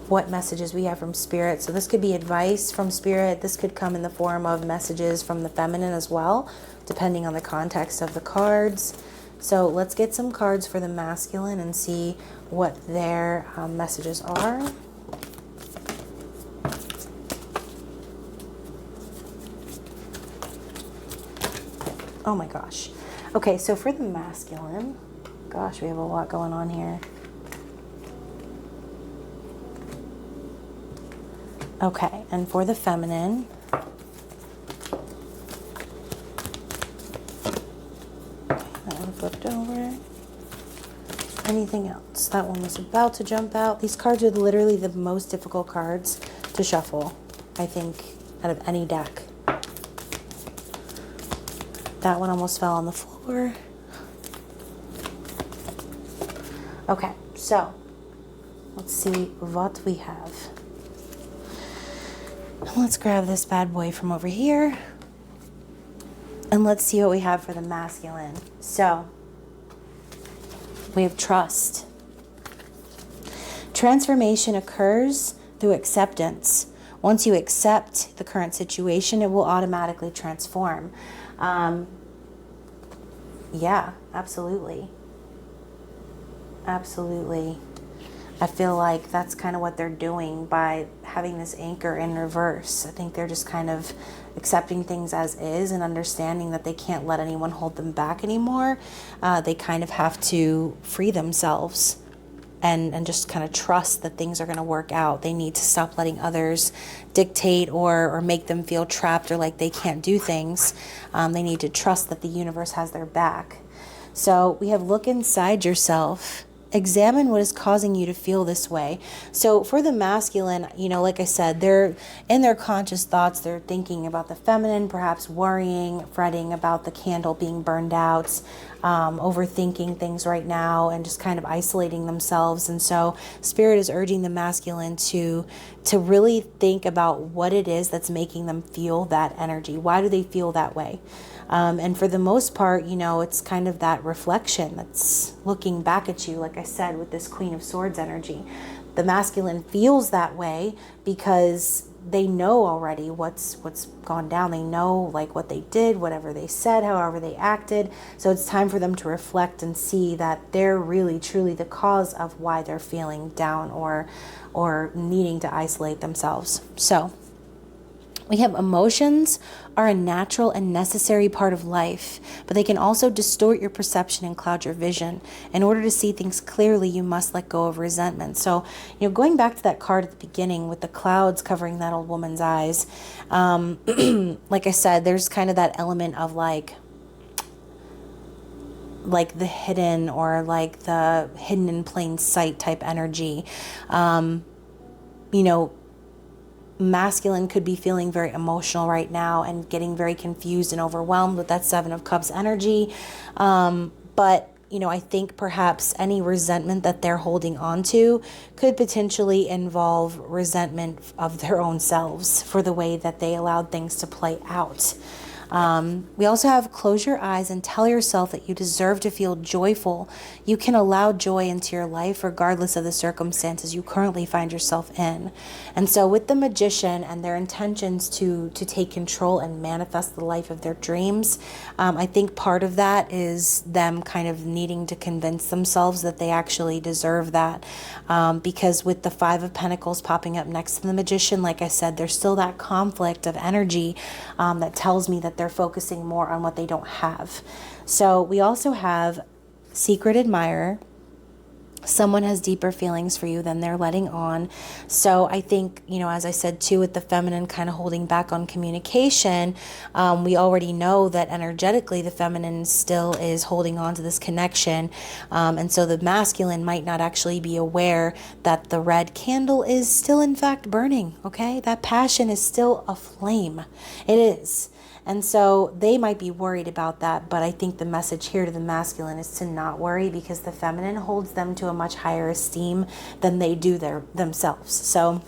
what messages we have from Spirit. So this could be advice from Spirit. This could come in the form of messages from the feminine as well, depending on the context of the cards. So let's get some cards for the masculine and see what their messages are. Oh my gosh. Okay, so for the masculine, gosh, we have a lot going on here. Okay, and for the feminine, that one flipped over. Anything else? That one was about to jump out. These cards are literally the most difficult cards to shuffle, I think, out of any deck. That one almost fell on the floor. Okay, so let's see what we have. Let's grab this bad boy from over here. And let's see what we have for the masculine. So we have trust. Transformation occurs through acceptance. Once you accept the current situation, it will automatically transform. Yeah, absolutely. Absolutely. I feel like that's kind of what they're doing by having this anchor in reverse. I think they're just kind of accepting things as is and understanding that they can't let anyone hold them back anymore. They kind of have to free themselves and just kind of trust that things are going to work out. They need to stop letting others dictate or make them feel trapped or like they can't do things. They need to trust that the universe has their back. So we have look inside yourself. Examine what is causing you to feel this way. So for the masculine, you know, like I said, they're in their conscious thoughts. They're thinking about the feminine, perhaps worrying, fretting about the candle being burned out, overthinking things right now and just kind of isolating themselves. And so Spirit is urging the masculine to really think about what it is that's making them feel that energy. Why do they feel that way? And for the most part, you know, it's kind of that reflection that's looking back at you, like I said, with this Queen of Swords energy. The masculine feels that way because they know already what's gone down. They know like what they did, whatever they said, however they acted. So it's time for them to reflect and see that they're really truly the cause of why they're feeling down or needing to isolate themselves. So we have emotions are a natural and necessary part of life, but they can also distort your perception and cloud your vision. In order to see things clearly, you must let go of resentment. So, you know, going back to that card at the beginning with the clouds covering that old woman's eyes, like I said, there's kind of that element of like the hidden or like the hidden in plain sight type energy. You know, masculine could be feeling very emotional right now and getting very confused and overwhelmed with that Seven of Cups energy. But, you know, I think perhaps any resentment that they're holding on to could potentially involve resentment of their own selves for the way that they allowed things to play out. We also have close your eyes and tell yourself that you deserve to feel joyful. You can allow joy into your life regardless of the circumstances you currently find yourself in. And so with the Magician and their intentions to take control and manifest the life of their dreams, I think part of that is them kind of needing to convince themselves that they actually deserve that. Because with the Five of Pentacles popping up next to the Magician, like I said, there's still that conflict of energy that tells me that they're focusing more on what they don't have. So we also have Secret Admirer. Someone has deeper feelings for you than they're letting on. So I think, you know, as I said too, with the feminine kind of holding back on communication, we already know that energetically the feminine still is holding on to this connection. And so the masculine might not actually be aware that the red candle is still in fact burning. Okay. That passion is still aflame. It is. And so they might be worried about that, but I think the message here to the masculine is to not worry, because the feminine holds them to a much higher esteem than they do themselves. So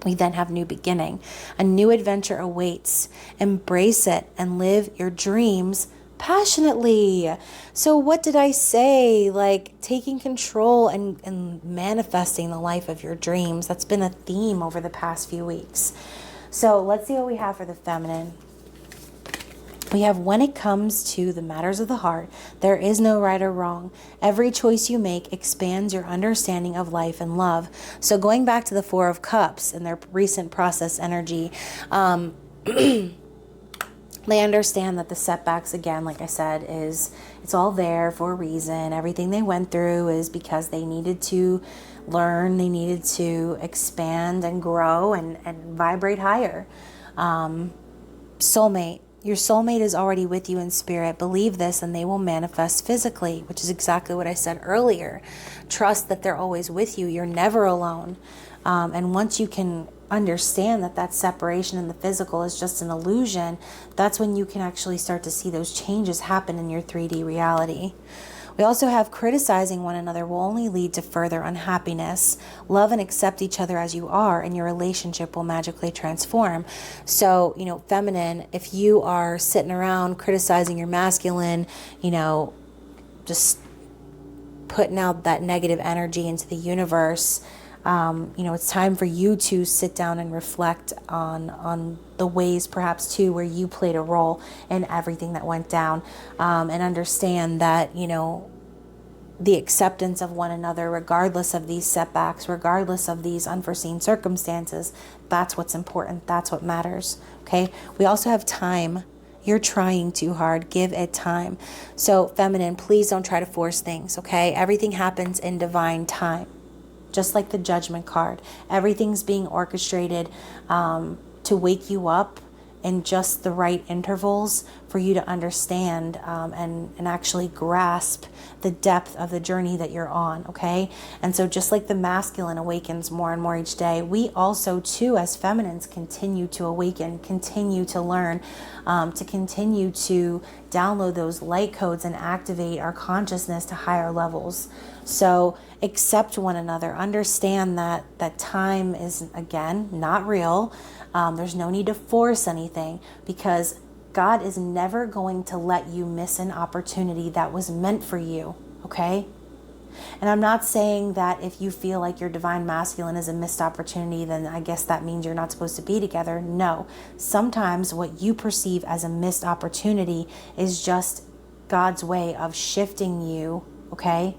we then have new beginning. A new adventure awaits. Embrace it and live your dreams passionately. So what did I say? Like taking control and manifesting the life of your dreams. That's been a theme over the past few weeks. So let's see what we have for the feminine. We have, when it comes to the matters of the heart, there is no right or wrong. Every choice you make expands your understanding of life and love. So going back to the Four of Cups and their recent process energy, they understand that the setbacks, again, like I said, it's all there for a reason. Everything they went through is because they needed to learn, they needed to expand and grow and vibrate higher. Soulmate. Your soulmate is already with you in spirit. Believe this and they will manifest physically, which is exactly what I said earlier. Trust that they're always with you. You're never alone. And once you can understand that separation in the physical is just an illusion, that's when you can actually start to see those changes happen in your 3D reality. We also have, criticizing one another will only lead to further unhappiness. Love and accept each other as you are, and your relationship will magically transform. So, feminine, if you are sitting around criticizing your masculine, just putting out that negative energy into the universe, it's time for you to sit down and reflect on the ways perhaps too where you played a role in everything that went down, and understand that, the acceptance of one another, regardless of these setbacks, regardless of these unforeseen circumstances, that's what's important. That's what matters. Okay. We also have time. You're trying too hard. Give it time. So feminine, please don't try to force things. Okay. Everything happens in divine time. Just like the Judgment card, everything's being orchestrated to wake you up in just the right intervals for you to understand and actually grasp the depth of the journey that you're on, okay? And so just like the masculine awakens more and more each day, we also too as feminines continue to awaken, continue to learn, to continue to download those light codes and activate our consciousness to higher levels. So accept one another. Understand that time is, again, not real. There's no need to force anything, because God is never going to let you miss an opportunity that was meant for you, okay? And I'm not saying that if you feel like your divine masculine is a missed opportunity, then I guess that means you're not supposed to be together. No. Sometimes what you perceive as a missed opportunity is just God's way of shifting you, okay,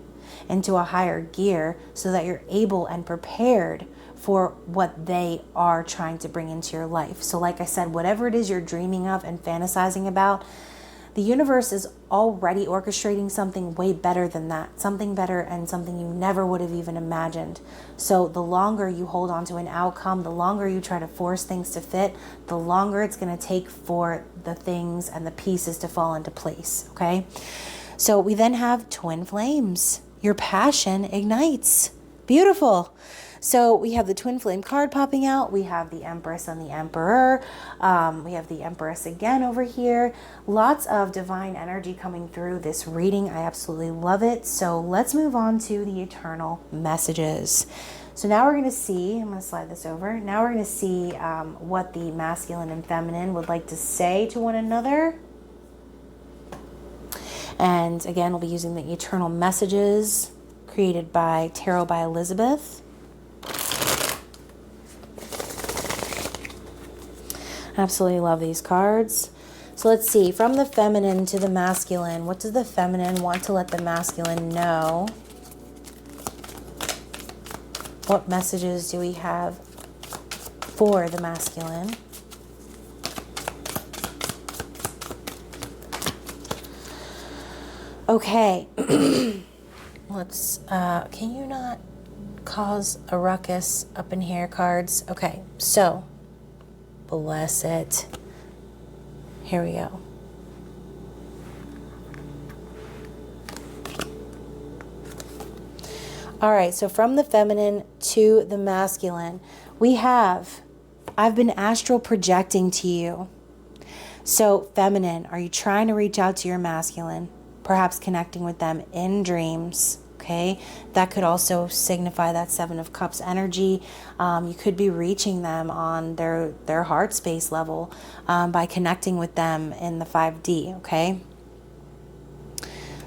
into a higher gear so that you're able and prepared for what they are trying to bring into your life. So like I said, whatever it is you're dreaming of and fantasizing about, the universe is already orchestrating something way better than that, something better and something you never would have even imagined. So the longer you hold on to an outcome, the longer you try to force things to fit, the longer it's going to take for the things and the pieces to fall into place, okay? So we then have twin flames. Your passion ignites. Beautiful. So we have the twin flame card popping out. We have the Empress and the Emperor. We have the Empress again over here. Lots of divine energy coming through this reading. I absolutely love it. So let's move on to the eternal messages. So now we're going to see, I'm going to slide this over. Now we're going to see what the masculine and feminine would like to say to one another. And again, we'll be using the eternal messages created by Tarot by Elizabeth. Absolutely love these cards. So let's see, from the feminine to the masculine, what does the feminine want to let the masculine know? What messages do we have for the masculine? Okay. Let's, can you not cause a ruckus up in here, cards? Okay, so, bless it. Here we go. All right, so from the feminine to the masculine, we have, I've been astral projecting to you. So feminine, are you trying to reach out to your masculine? Perhaps connecting with them in dreams. Okay, that could also signify that Seven of Cups energy. You could be reaching them on their heart space level by connecting with them in the 5D. Okay,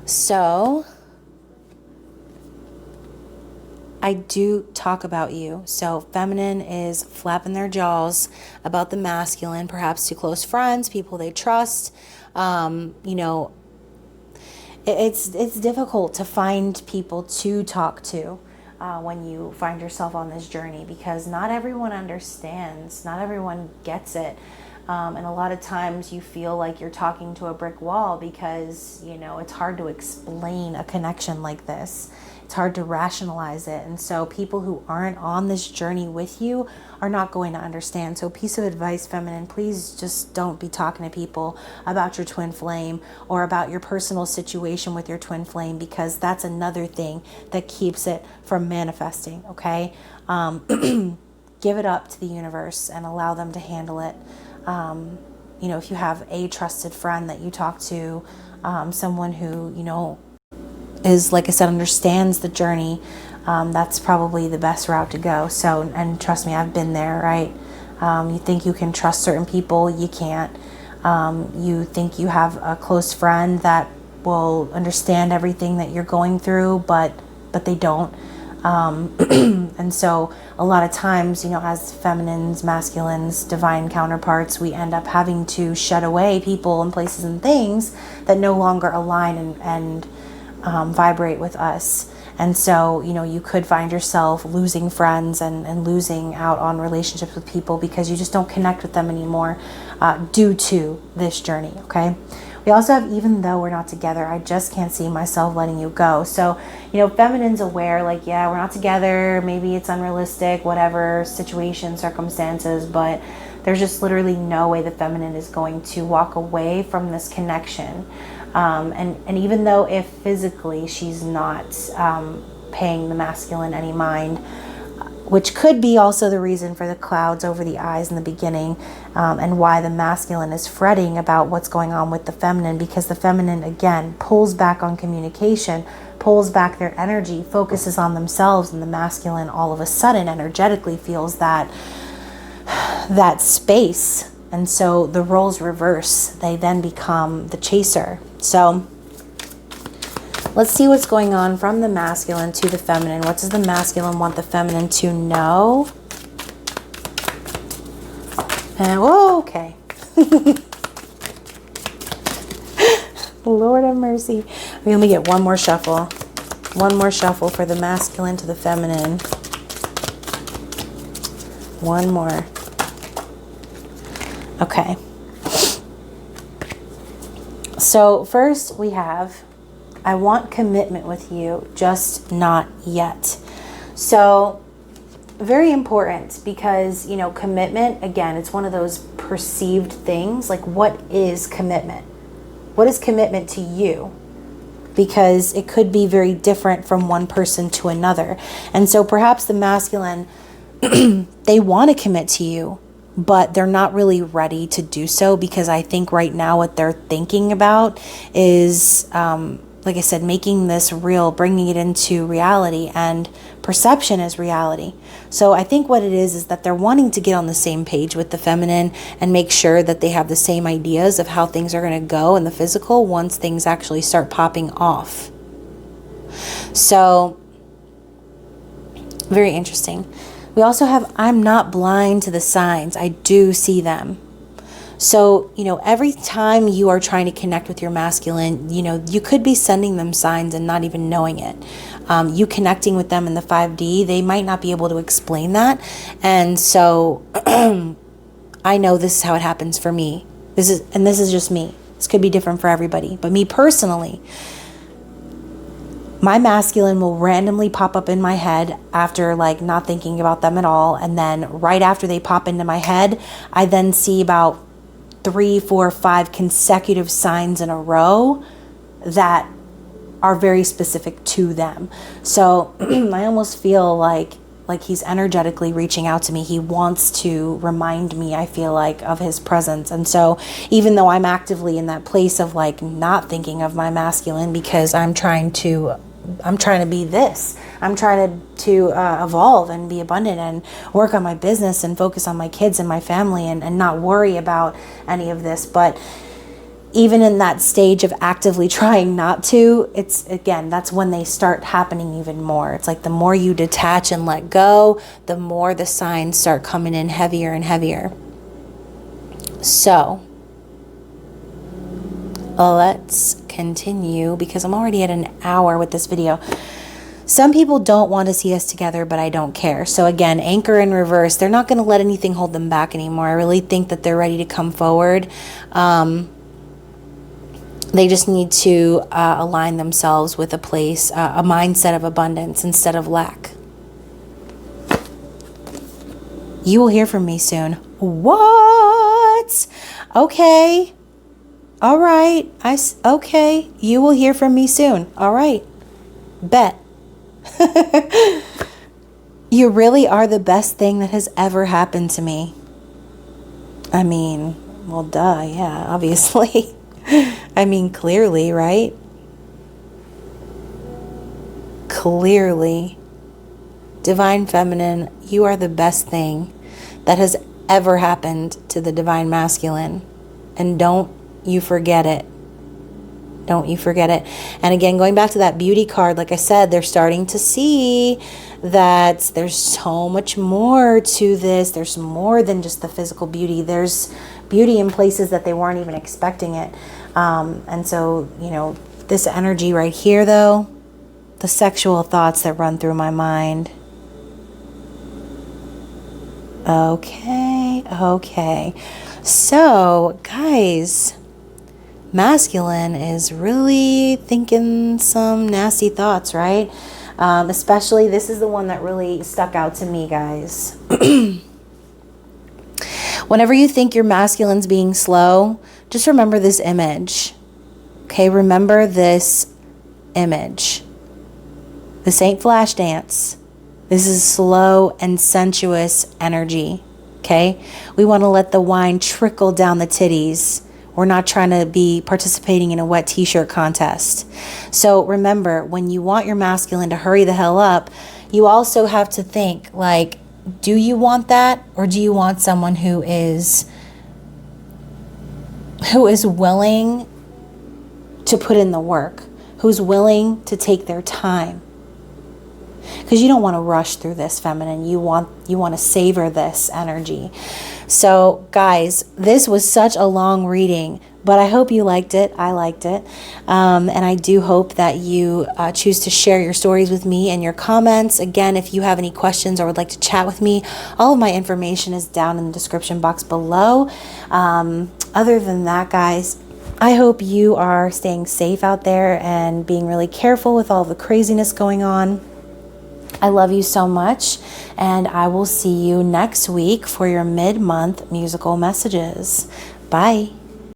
so I do talk about you. So feminine is flapping their jaws about the masculine, perhaps to close friends, people they trust. It's difficult to find people to talk to when you find yourself on this journey, because not everyone understands, not everyone gets it. And a lot of times you feel like you're talking to a brick wall because, it's hard to explain a connection like this. It's hard to rationalize it. And so people who aren't on this journey with you are not going to understand. So piece of advice, feminine, please just don't be talking to people about your twin flame or about your personal situation with your twin flame, because that's another thing that keeps it from manifesting, okay? Give it up to the universe and allow them to handle it. If you have a trusted friend that you talk to, someone who, is, like I said, understands the journey, that's probably the best route to go. So, and trust me, I've been there, right? You think you can trust certain people, you can't. You think you have a close friend that will understand everything that you're going through, but they don't. And so a lot of times, as feminines, masculines, divine counterparts, we end up having to shut away people and places and things that no longer align and vibrate with us. And so, you could find yourself losing friends and losing out on relationships with people because you just don't connect with them anymore due to this journey, okay? We also have, even though we're not together, I just can't see myself letting you go. So, feminine's aware, like, yeah, we're not together, maybe it's unrealistic, whatever situation, circumstances, but there's just literally no way the feminine is going to walk away from this connection. And even though if physically she's not paying the masculine any mind, which could be also the reason for the clouds over the eyes in the beginning, and why the masculine is fretting about what's going on with the feminine, because the feminine, again, pulls back on communication, pulls back their energy, focuses on themselves, and the masculine all of a sudden energetically feels that space. And so the roles reverse. They then become the chaser. So let's see what's going on from the masculine to the feminine. What does the masculine want the feminine to know? And, whoa, okay. Lord have mercy. We only get one more shuffle. One more shuffle for the masculine to the feminine. One more. Okay. So first we have, I want commitment with you, just not yet. So very important, because, commitment, again, it's one of those perceived things. Like, what is commitment? What is commitment to you? Because it could be very different from one person to another. And so perhaps the masculine, they want to commit to you, but they're not really ready to do so, because I think right now what they're thinking about is, like I said, making this real, bringing it into reality, and perception is reality. So I think what it is that they're wanting to get on the same page with the feminine and make sure that they have the same ideas of how things are going to go in the physical once things actually start popping off. So very interesting. We also have, I'm not blind to the signs. I do see them. So, every time you are trying to connect with your masculine, you could be sending them signs and not even knowing it. You connecting with them in the 5D, they might not be able to explain that. And so I know this is how it happens for me. This is just me. This could be different for everybody. But me personally, my masculine will randomly pop up in my head after not thinking about them at all. And then right after they pop into my head, I then see about 3, 4, 5 consecutive signs in a row that are very specific to them. So I almost feel like Like he's energetically reaching out to me. He wants to remind me, I feel like, of his presence. And so even though I'm actively in that place of like not thinking of my masculine because I'm trying to be this. I'm trying to evolve and be abundant and work on my business and focus on my kids and my family and not worry about any of this. But even in that stage of actively trying not to, it's, again, that's when they start happening even more. It's like the more you detach and let go, the more the signs start coming in heavier and heavier. So let's continue because I'm already at an hour with this video. Some people don't want to see us together, but I don't care. So again, anchor in reverse. They're not going to let anything hold them back anymore. I really think that they're ready to come forward. They just need to align themselves with a place, a mindset of abundance instead of lack. You will hear from me soon. What? Okay. All right. Okay. You will hear from me soon. All right. Bet. You really are the best thing that has ever happened to me. I mean, well, duh, yeah, obviously. I mean, clearly, right? Clearly. Divine Feminine, you are the best thing that has ever happened to the Divine Masculine. And don't you forget it. Don't you forget it. And again, going back to that beauty card, like I said, they're starting to see that there's so much more to this. There's more than just the physical beauty. There's beauty in places that they weren't even expecting it. And so, you know, this energy right here, though, the sexual thoughts that run through my mind. Okay. So, guys, masculine is really thinking some nasty thoughts, right? Especially, this is the one that really stuck out to me, guys. Whenever you think your masculine's being slow, just remember this image. Okay, remember this image. This ain't flash dance. This is slow and sensuous energy. Okay? We want to let the wine trickle down the titties. We're not trying to be participating in a wet t-shirt contest. So remember, when you want your masculine to hurry the hell up, you also have to think, like, do you want that? Or do you want someone who is willing to put in the work, who's willing to take their time? Because you don't want to rush through this, feminine. You want to savor this energy. So, guys, this was such a long reading, but I hope you liked it. I liked it. And I do hope that you choose to share your stories with me and your comments. Again, if you have any questions or would like to chat with me, all of my information is down in the description box below. Other than that, guys, I hope you are staying safe out there and being really careful with all the craziness going on. I love you so much, and I will see you next week for your mid-month musical messages. Bye.